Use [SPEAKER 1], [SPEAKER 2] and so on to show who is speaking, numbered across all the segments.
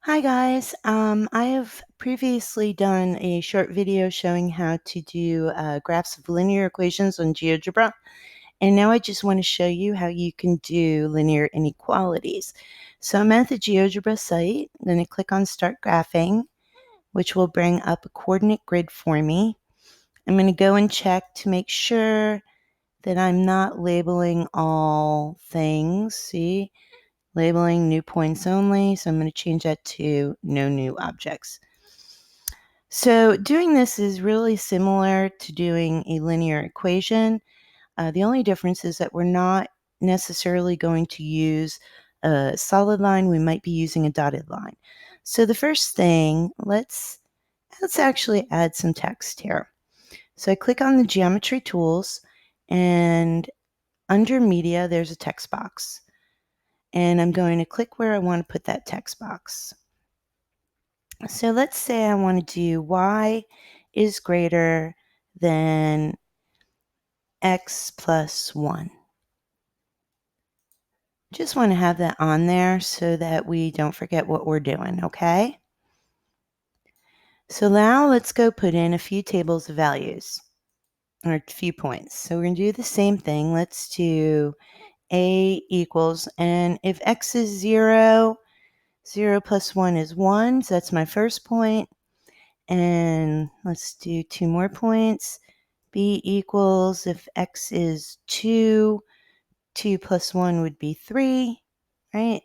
[SPEAKER 1] Hi guys, I have previously done a short video showing how to do graphs of linear equations on GeoGebra, and now I just want to show you how you can do linear inequalities. So I'm at the GeoGebra site. I'm going to click on Start Graphing, which will bring up a coordinate grid for me. I'm going to go and check to make sure that I'm not labeling all things. See? Labeling new points only, so I'm going to change that to no new objects. So doing this is really similar to doing a linear equation. The only difference is that we're not necessarily going to use a solid line. We might be using a dotted line. So the first thing, let's actually add some text here. So I click on the geometry tools, and under media there's a text box. And I'm going to click where I want to put that text box. So let's say I want to do y is greater than x plus 1. Just want to have that on there so that we don't forget what we're doing, okay? So now let's go put in a few tables of values, or a few points. So we're going to do the same thing. Let's do a equals, and if x is 0, 0 plus 1 is 1, so that's my first point. And let's do 2 more points. B equals, if x is 2, 2 plus 1 would be 3, right?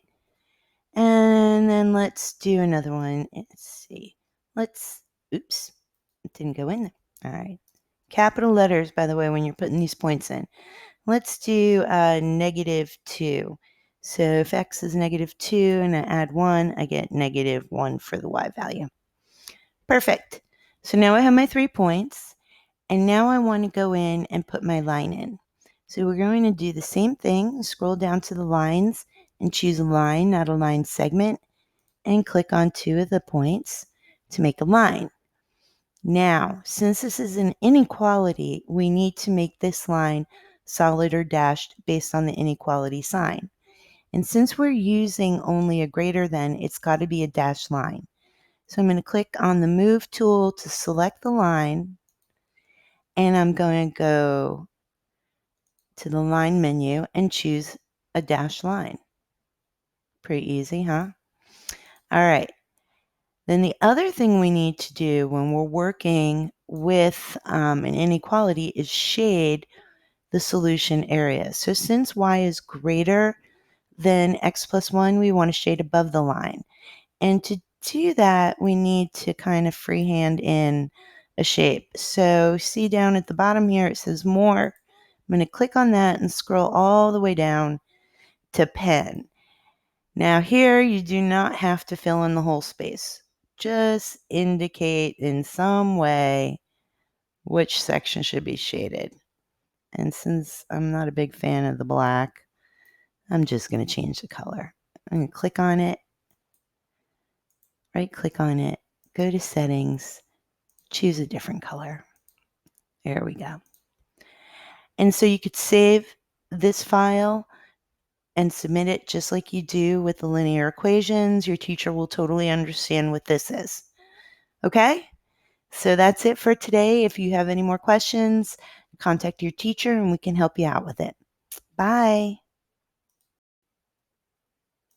[SPEAKER 1] And then let's do another one. Let's see. Oops, it didn't go in there. All right. Capital letters, by the way, when you're putting these points in. Let's do -2. So if x is -2 and I add 1, I get -1 for the y value. Perfect. So now I have my 3 points, and now I want to go in and put my line in. So we're going to do the same thing, scroll down to the lines and choose a line, not a line segment, and click on 2 of the points to make a line. Now, since this is an inequality, we need to make this line solid or dashed based on the inequality sign. And since we're using only a greater than, it's got to be a dashed line. So I'm going to click on the Move tool to select the line, and I'm going to go to the line menu and choose a dashed line. Pretty easy, huh? All right. Then the other thing we need to do when we're working with an inequality is shade the solution area. So since y is greater than x plus 1, we want to shade above the line. And to do that, we need to kind of freehand in a shape. So see down at the bottom here, it says more. I'm going to click on that and scroll all the way down to pen. Now here, you do not have to fill in the whole space. Just indicate in some way which section should be shaded. And since I'm not a big fan of the black, I'm just going to change the color. I'm going to click on it, right click on it, go to settings, choose a different color. There we go. And so you could save this file and submit it just like you do with the linear equations. Your teacher will totally understand what this is. Okay? So that's it for today. If you have any more questions, contact your teacher and we can help you out with it. Bye.